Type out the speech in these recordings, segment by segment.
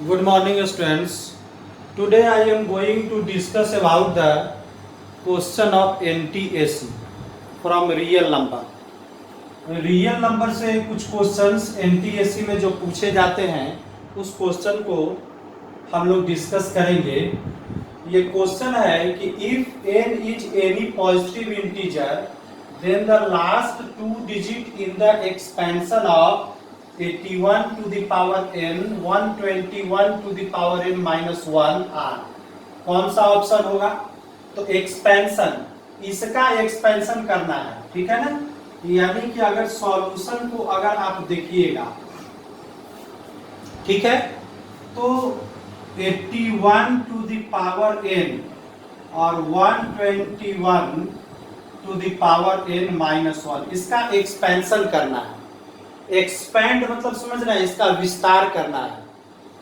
Good morning, students. Today I am going to discuss about the question of NTSC from real number. Real number से कुछ questions NTSC में जो पूछे जाते हैं उस क्वेश्चन को हम लोग डिस्कस करेंगे। ये क्वेश्चन है कि if n is any positive integer then the last two digit in the expansion of 81 to the power n 121 to the power n minus 1 r। कौन सा ऑप्शन होगा? तो एक्सपेंशन, इसका एक्सपेंशन करना है, ठीक है ना। यानी कि अगर सॉल्यूशन को अगर आप देखिएगा, ठीक है, तो 81 टू द पावर n और 121 to the power n minus 1, इसका एक्सपेंशन करना है। एक्सपेंड मतलब समझ रहे हैं, इसका विस्तार करना है,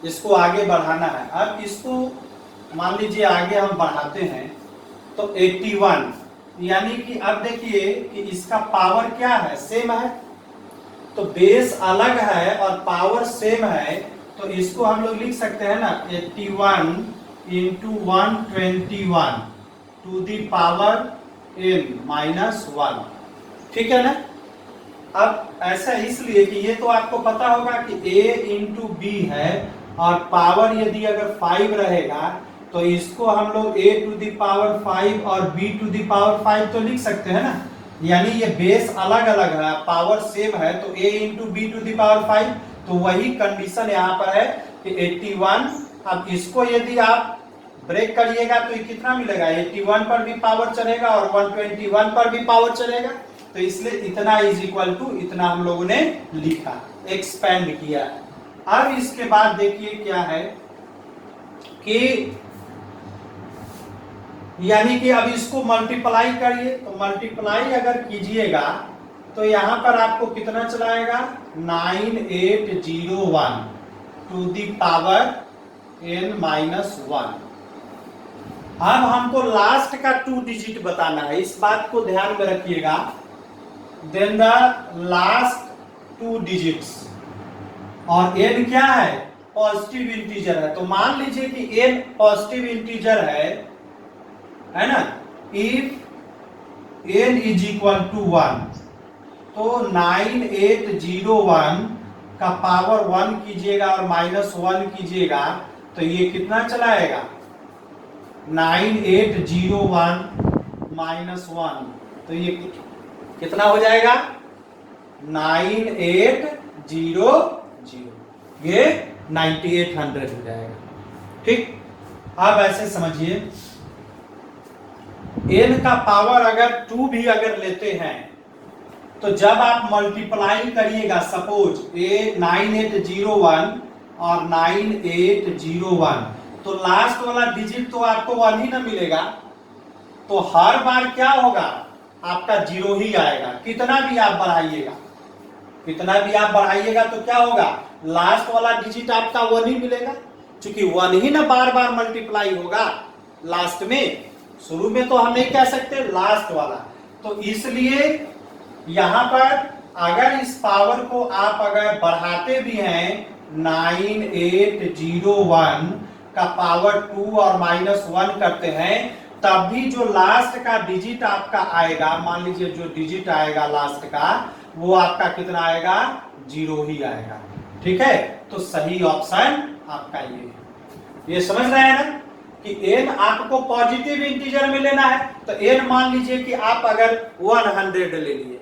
इसको आगे बढ़ाना है। अब इसको मान लीजिए आगे हम बढ़ाते हैं तो 81, यानी कि अब देखिए कि इसका पावर क्या है, सेम है, तो बेस अलग है और पावर सेम है, तो इसको हम लोग लिख सकते हैं ना 81 into 121 to the power n minus 1, ठीक है ना। अब ऐसा इसलिए कि ये तो आपको पता होगा कि a इंटू बी है और पावर यदि अगर 5 रहेगा तो इसको हम लोग a टू द पावर 5 और b टू द पावर 5 तो लिख सकते हैं ना। यानी ये बेस अलग अलग है, पावर सेम है, तो a into B to the power 5, तो वही कंडीशन यहाँ पर है कि 81। अब इसको यदि आप ब्रेक करिएगा तो ये कितना मिलेगा, 81 पर भी पावर चलेगा और 121 पर भी पावर चलेगा, तो इसलिए इतना इज इक्वल टू इतना हम लोगों ने लिखा, एक्सपेंड किया। अब इसके बाद देखिए क्या है कि यानी कि अब इसको मल्टीप्लाई करिए, तो मल्टीप्लाई अगर कीजिएगा तो यहां पर आपको कितना चलाएगा 9801 to the power n minus 1। अब हमको लास्ट का 2 डिजिट बताना है, इस बात को ध्यान में रखिएगा। देन द लास्ट 2 डिजिट्स, और n क्या है, पॉजिटिव इंटीजर है, तो मान लीजिए कि n पॉजिटिव इंटीजर है ना। If n is equal to 1, तो 9801 का पावर 1 कीजिएगा और माइनस 1 कीजिएगा तो ये कितना चलाएगा 9801 माइनस 1, तो ये कितना हो जाएगा 9800, ये 9800 हो जाएगा, ठीक। अब ऐसे समझिए n का पावर अगर 2 भी अगर लेते हैं तो जब आप मल्टीप्लाई करिएगा, सपोज 9801 और 9801, तो लास्ट वाला डिजिट तो आपको 1 ही ना मिलेगा, तो हर बार क्या होगा आपका 0 ही आएगा। कितना भी आप बढ़ाइएगा तो क्या होगा, लास्ट वाला डिजिट आपका 1 ही मिलेगा, क्योंकि 1 ही ना बार बार मल्टीप्लाई होगा लास्ट में। शुरू में तो हम नहीं कह सकते लास्ट वाला, तो इसलिए यहां पर अगर इस पावर को आप अगर बढ़ाते भी हैं 9801 का पावर 2 और माइनस 1 करते हैं, तब भी जो लास्ट का डिजिट आपका आएगा, मान लीजिए जो डिजिट आएगा लास्ट का, वो आपका कितना आएगा 0 ही आएगा, ठीक है। तो सही ऑप्शन आपका ये समझ रहे हैं ना कि n आपको पॉजिटिव इंटीजर में लेना है, तो n मान लीजिए कि आप अगर 100 ले लिए,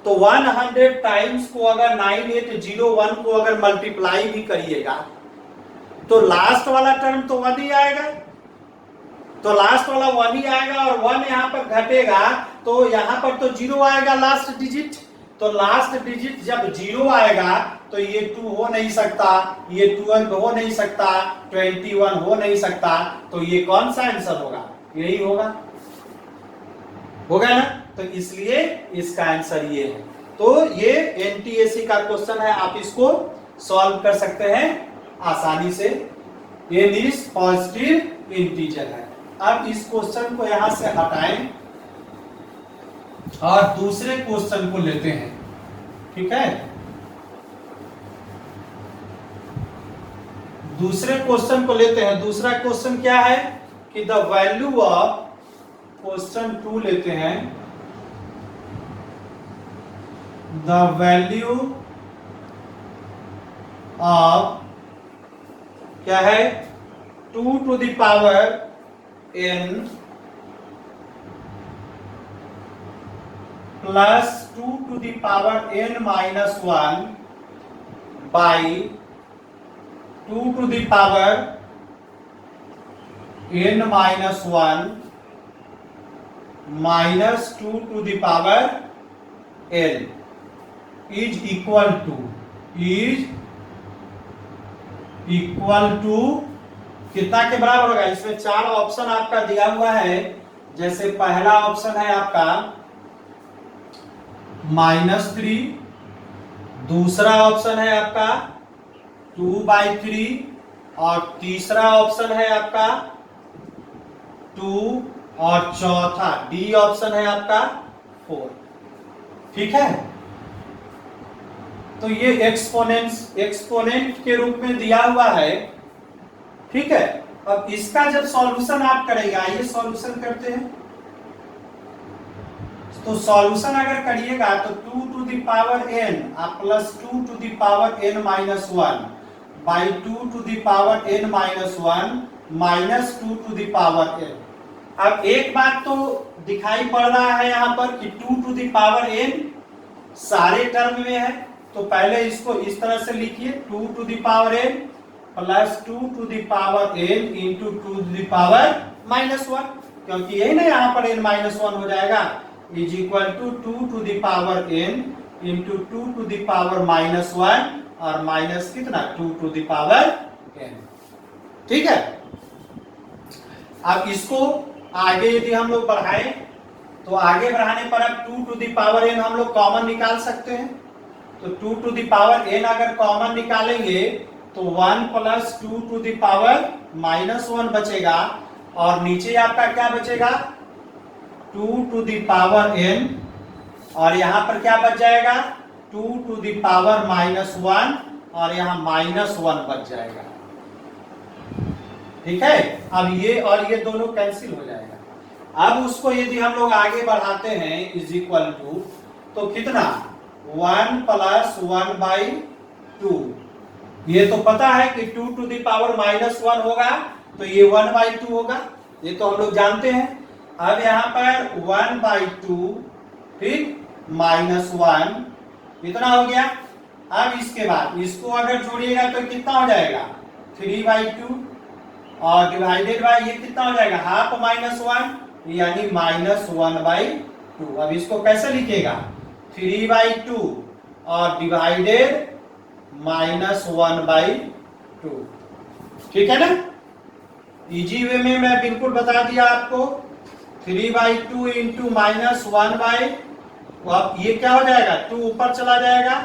तो 100 टाइम्स को अगर 9801 को अगर मल्टीप्लाई भी करिएगा तो लास्ट वाला टर्म तो 1 ही आएगा, तो लास्ट वाला 1 ही आएगा और 1 यहां पर घटेगा तो यहां पर तो 0 आएगा लास्ट डिजिट, तो लास्ट डिजिट जब 0 आएगा तो ये 2 हो नहीं सकता, ये 12 हो नहीं सकता, 21 हो नहीं सकता, तो ये कौन सा आंसर होगा, यही होगा ना। तो इसलिए इसका आंसर ये है। तो ये एनटीएससी का क्वेश्चन है, आप इसको सॉल्व कर सकते हैं आसानी से। ये मींस पॉजिटिव इंटीजर है। अब इस क्वेश्चन को यहां से हटाएं और दूसरे क्वेश्चन को लेते हैं, ठीक है। दूसरे क्वेश्चन को लेते हैं। दूसरा क्वेश्चन क्या है कि द वैल्यू ऑफ, क्वेश्चन 2 लेते हैं, द वैल्यू ऑफ क्या है 2 to the power n plus 2 to the power n minus 1 by 2 to the power n minus 1 minus 2 to the power n is equal to कितना के बराबर होगा। इसमें 4 option आपका दिया हुआ है। जैसे पहला ऑप्शन है आपका -3, दूसरा ऑप्शन है आपका 2/3 और तीसरा ऑप्शन है आपका 2 और चौथा डी ऑप्शन है आपका 4। ठीक है, तो ये एक्सपोनेंट के रूप में दिया हुआ है। ठीक है, अब इसका जब सॉल्यूशन आप करेंगे, आइए सॉल्यूशन करते हैं। तो सॉल्यूशन अगर करिएगा तो 2 टू द पावर n आप plus 2 to the power n minus 1 by 2 to the power n minus 1 minus 2 to the power n। अब एक बात तो दिखाई पड़ रहा है यहाँ पर कि 2 टू द पावर n सारे टर्म में है, तो पहले इसको इस तरह से लिखिए 2 to the power n plus 2 to the power n into 2 to the power minus 1, क्योंकि यही ना यहाँ पर n माइनस 1 हो जाएगा, is equal to 2 to the power n into 2 to the power minus 1 और माइनस कितना 2 टू द पावर n। ठीक है, अब इसको आगे यदि हम लोग बढ़ाएं तो आगे बढ़ाने पर अब 2 टू द पावर n हम लोग कॉमन निकाल सकते हैं। तो 2 टू द पावर n अगर कॉमन निकालेंगे तो 1 plus 2 to the power minus 1 बचेगा और नीचे आपका क्या बचेगा 2 टू द पावर n और यहां पर क्या बच जाएगा 2 टू द पावर माइनस 1 और यहां माइनस 1 बच जाएगा। ठीक है, अब ये और ये दोनों कैंसिल हो जाएगा। अब उसको यदि हम लोग आगे बढ़ाते हैं इज इक्वल टू तो कितना 1 प्लस 1/2, ये तो पता है कि 2 टू द पावर माइनस 1 होगा तो ये 1/2 होगा, ये तो हम लोग जानते हैं। अब यहाँ पर 1/2 ठीक माइनस 1 कितना हो गया। अब इसके बाद इसको अगर जोड़िएगा तो कितना हो जाएगा 3/2 और डिवाइडेड बाय ये कितना हो जाएगा हाफ माइनस 1 यानी माइनस 1/2। अब इसको कैसे लिखिएगा 3/2 और डिवाइडेड माइनस 1/2। ठीक है ना, इजी वे में मैं बिल्कुल बता दिया आपको। 3/2 इंटू माइनस 1/, अब ये क्या हो जाएगा 2 ऊपर चला जाएगा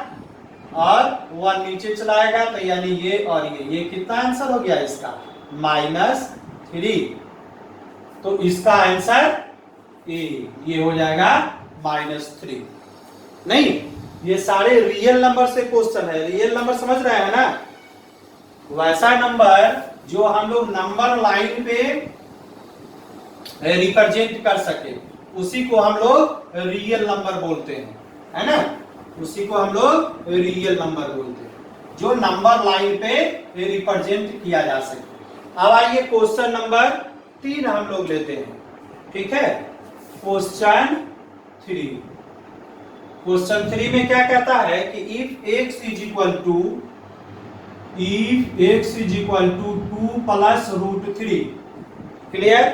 और 1 नीचे चलाएगा, तो यानी ये और ये कितना आंसर हो गया इसका -3। तो इसका आंसर ए ये हो जाएगा -3। नहीं, ये सारे रियल नंबर से क्वेश्चन है, रियल नंबर समझ रहे हैं ना, वैसा नंबर जो हम लोग नंबर लाइन पे रिप्रेजेंट कर सके उसी को हम लोग रियल नंबर बोलते हैं, है ना, उसी को हम लोग रियल नंबर बोलते हैं जो नंबर लाइन पे रिप्रेजेंट किया जा सके। अब आइए क्वेश्चन नंबर 3 हम लोग लेते हैं। ठीक है, क्वेश्चन 3 में क्या कहता है कि if x is equal to 2 plus √3 clear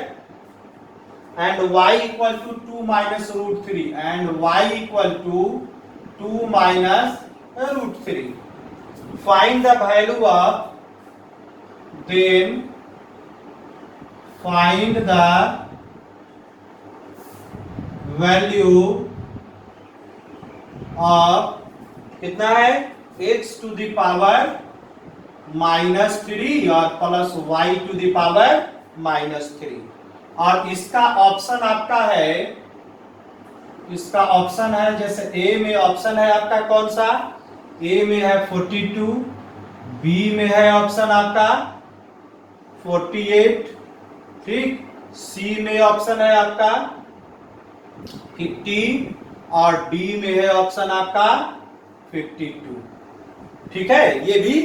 and y equal to 2 minus √3 and y equal to 2 minus √3 find the value of, then find the value of कितना है x टू द पावर -3 और plus y to the power -3। और इसका option आपका है, इसका option है जैसे ए में ऑप्शन है आपका कौन सा, ए में है 42, बी में है ऑप्शन आपका 48, ठीक। सी में ऑप्शन है आपका 50 और डी में है ऑप्शन आपका 52, ठीक है। ये भी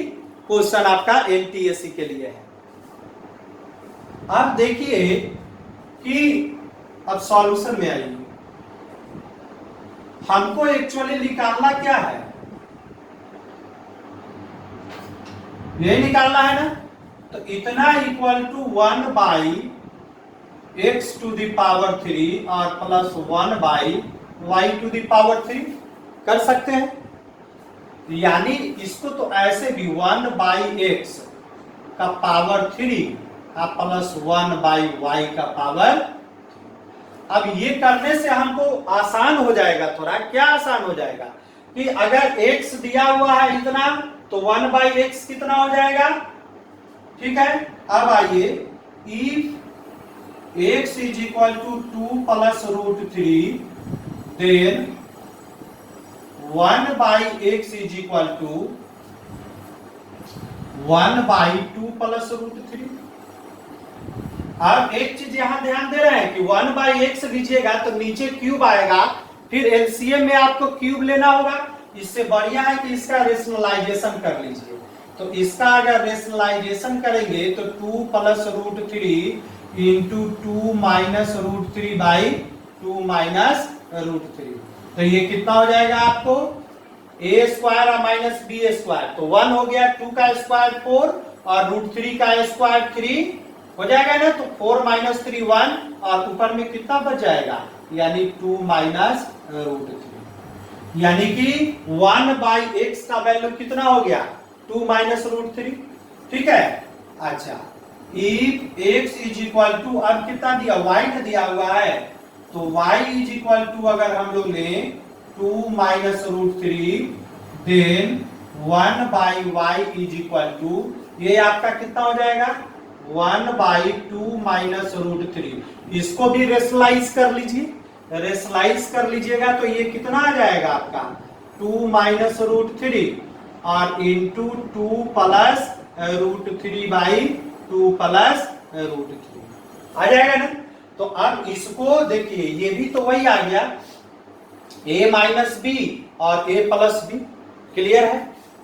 क्वेश्चन आपका एनटीएससी के लिए है। अब देखिए कि अब सॉल्यूशन में आइए, हमको एक्चुअली निकालना क्या है, यही निकालना है ना। तो इतना equal to 1 by X to the power 3 और plus 1 by Y to the power 3 कर सकते हैं। यानी इसको तो ऐसे भी 1 बाई एक्स का पावर 3 और प्लस 1 बाई वाई का पावर। अब ये करने से हमको आसान हो जाएगा थोड़ा। क्या आसान हो जाएगा कि अगर x दिया हुआ है इतना तो 1 बाई एक्स कितना हो जाएगा, ठीक है। अब आइए, if x is equal to 2 plus root 3 then 1 by X is equal to 1 by 2 plus root 3। अब एक चीज यहां ध्यान दे रहे हैं कि 1 बाई एक्स लीजिएगा तो नीचे क्यूब आएगा, फिर एलसीएम में आपको क्यूब लेना होगा। इससे बढ़िया है कि इसका रेशनलाइजेशन कर लीजिए। तो इसका अगर रेशनलाइजेशन करेंगे तो 2 plus root 3 into 2 minus root 3 by 2 minus root 3। तो ये कितना हो जाएगा आपको, ए स्क्वायर और माइनस बी स्क्वायर। तो 1 हो गया, 2 का स्क्वायर 4 और रूट 3 का स्क्वायर 3 हो जाएगा ना। तो 4 माइनस 3 1 और ऊपर में कितना बच जाएगा, यानी 2 माइनस रूट 3। यानी कि 1 बाई एक्स का वैल्यू कितना हो गया, 2 माइनस रूट 3, ठीक है। अच्छा, if X is equal to, अब कितना दिया, वाई का दिया हुआ है, तो y इज इक्वल टू अगर हम लोग लें 2 minus root 3 then 1 by Y is equal to, ये आपका कितना हो जाएगा 1 बाई 2 माइनस रूट 3। इसको भी रेशनलाइज कर लीजिए, रेशनलाइज कर लीजिएगा तो ये कितना आ जाएगा आपका 2 माइनस रूट 3 और into 2 plus root 3 by 2 plus root 3 आ जाएगा ना। तो अब इसको देखिए, ये भी तो वही आ गया, a माइनस बी और a प्लस बी, क्लियर है।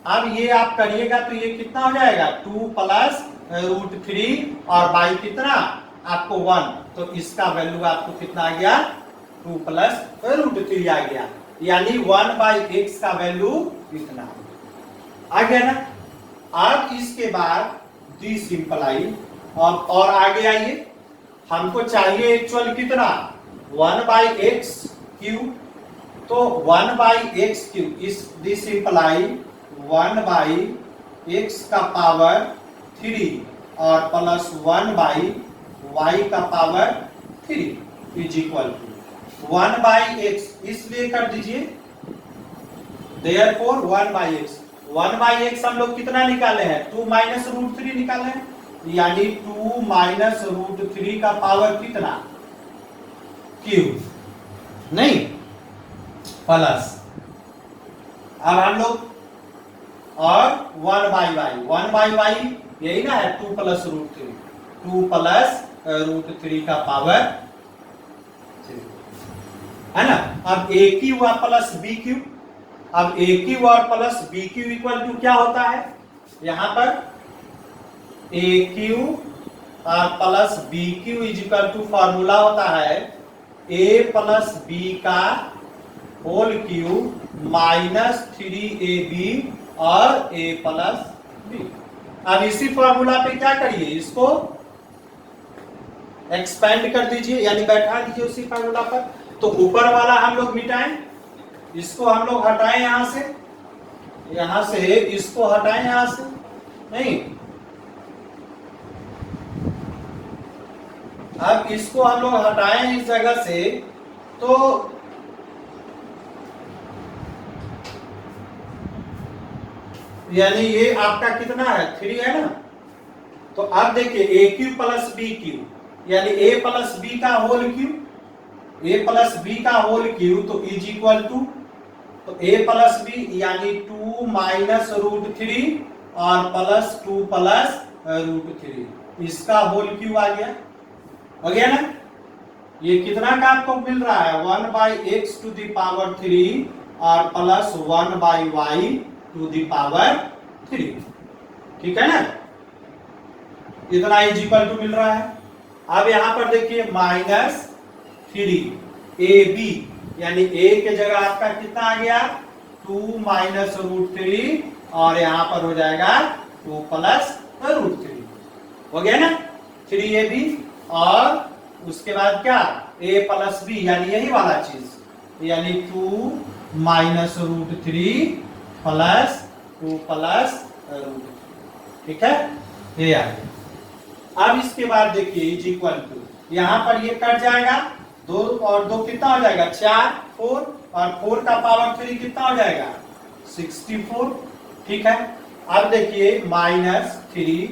अब ये आप करिएगा तो ये कितना हो जाएगा 2 प्लस रूट 3 और बाई कितना आपको 1। तो इसका वैल्यू आपको कितना आ गया 2 प्लस रूट 3 आ गया, यानी 1 बाई एक्स का वैल्यू इतना आ गया ना। अब इसके बाद दी सिंपलाई और आगे आइए, हमको चाहिए एक्चुअल कितना 1 बाई एक्स क्यूब। तो 1 by X cube is this imply 1 by X का पावर 3 और प्लस 1 बाई वाई का power 3 is equal to 1 by X, इसलिए कर दीजिए therefore 1 by X. 1 by X हम लोग कितना निकाले हैं 2 माइनस रूट 3 निकाले हैं, यानी 2 माइनस रूट 3 का पावर कितना क्यूब, नहीं प्लस। अब हम लोग और 1 बाई वाई, 1 बाई वाई यही ना है 2 प्लस रूट 3, 2 प्लस रूट 3 का पावर है ना। अब ए क्यू और प्लस बी क्यू, अब ए क्यू और plus B cube equal to क्या होता है, यहां पर ए क्यू और plus B cube is equal to formula होता है ए प्लस बी का होल क्यूब माइनस 3ab और a प्लस बी। अब इसी फॉर्मूला पे क्या करिए, इसको एक्सपेंड कर दीजिए, यानी बैठा दीजिए उसी फॉर्मूला पर। तो ऊपर वाला हम लोग मिटाएं, इसको हम लोग हटाएं यहां से इसको हटाएं यहां से, नहीं अब इसको हम लोग हटाएं इस जगह से, तो यानी ये आपका कितना है 3 है ना। तो अब देखिए ए क्यू प्लस बी क्यू, यानी ए प्लस बी का होल क्यू, ए प्लस बी का होल क्यू तो इज इक्वल टू, तो ए प्लस बी यानी 2 माइनस रूट 3 और प्लस 2 प्लस √3, इसका होल क्यूब आ गया ना। ये कितना का आपको मिल रहा है 1/x टू द पावर 3 और plus 1/y to the power 3, ठीक है ना। इतना इज इक्वल टू मिल रहा है। अब यहां पर देखिए -3ab, यानी a के जगह आपका कितना आ गया 2 माइनस √3 और यहां पर हो जाएगा 2 प्लस √3, हो गया ना 3ab। और उसके बाद क्या a प्लस b, यानी यही वाला चीज, यानी 2 माइनस √3 प्लस 2 प्लस √3, ठीक है, ये आ गया। अब इसके बाद देखिए इज इक्वल टू, यहां पर ये कट जाएगा, 2 और 2 कितना हो जाएगा 4, 4 और 4 का पावर 3 कितना हो जाएगा 64, ठीक है। अब देखिए -3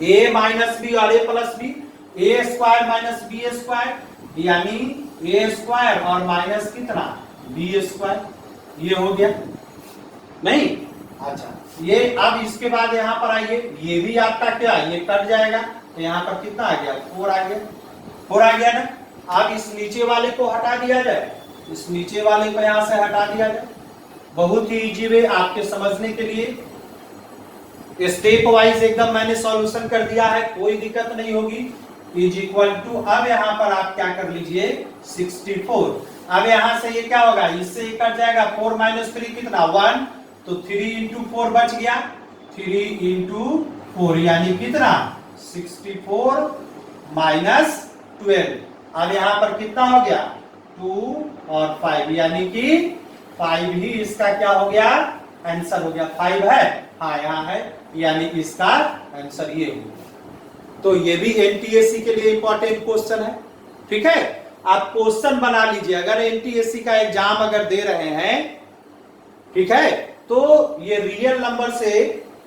a माइनस बी और a plus B, a square minus B square, यानी a स्क्वायर और माइनस कितना b स्क्वायर, ये हो गया नहीं। अच्छा, ये अब इसके बाद यहां पर आइए, ये भी आपका क्या ये कट जाएगा, तो यहां पर कितना आ गया 4 आ गया, 4 आ गया ना। अब इस नीचे वाले को हटा दिया जाए, इस नीचे वाले को यहां से हटा दिया जाए, बहुत ही इजी वे आपके समझने के लिए स्टेप वाइज एकदम मैंने सॉल्यूशन कर दिया है, कोई दिक्कत नहीं होगी। इज इक्वल टू, अब यहां पर आप क्या कर लीजिए 64, अब यहां से ये क्या होगा, इससे ये कट जाएगा, 4 माइनस 3 कितना 1, तो 3 इंटू 4 बच गया, 3 इंटू 4 यानी कितना 64 माइनस 12, अब यहां पर कितना हो गया 2 और 5, यानी कि 5 ही इसका क्या हो गया आंसर हो गया, 5 है, हाँ यहाँ है, यानी इसका आंसर ये हो। तो ये भी एनटीएससी के लिए इंपॉर्टेंट क्वेश्चन है, ठीक है। आप क्वेश्चन बना लीजिए, अगर एनटीएससी का एग्जाम अगर दे रहे हैं, ठीक है, तो ये रियल नंबर से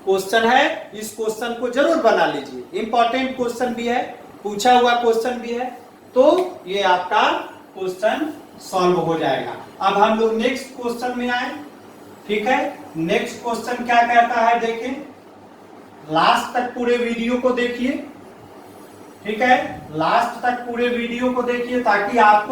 क्वेश्चन है, इस क्वेश्चन को जरूर बना लीजिए, इंपॉर्टेंट क्वेश्चन भी है, पूछा हुआ क्वेश्चन भी है, तो ये आपका क्वेश्चन सॉल्व हो जाएगा। अब हम लोग नेक्स्ट क्वेश्चन में आए, ठीक है। नेक्स्ट क्वेश्चन क्या कहता है देखें, लास्ट तक पूरे वीडियो को देखिए, ठीक है, लास्ट तक पूरे वीडियो को देखिए ताकि आपको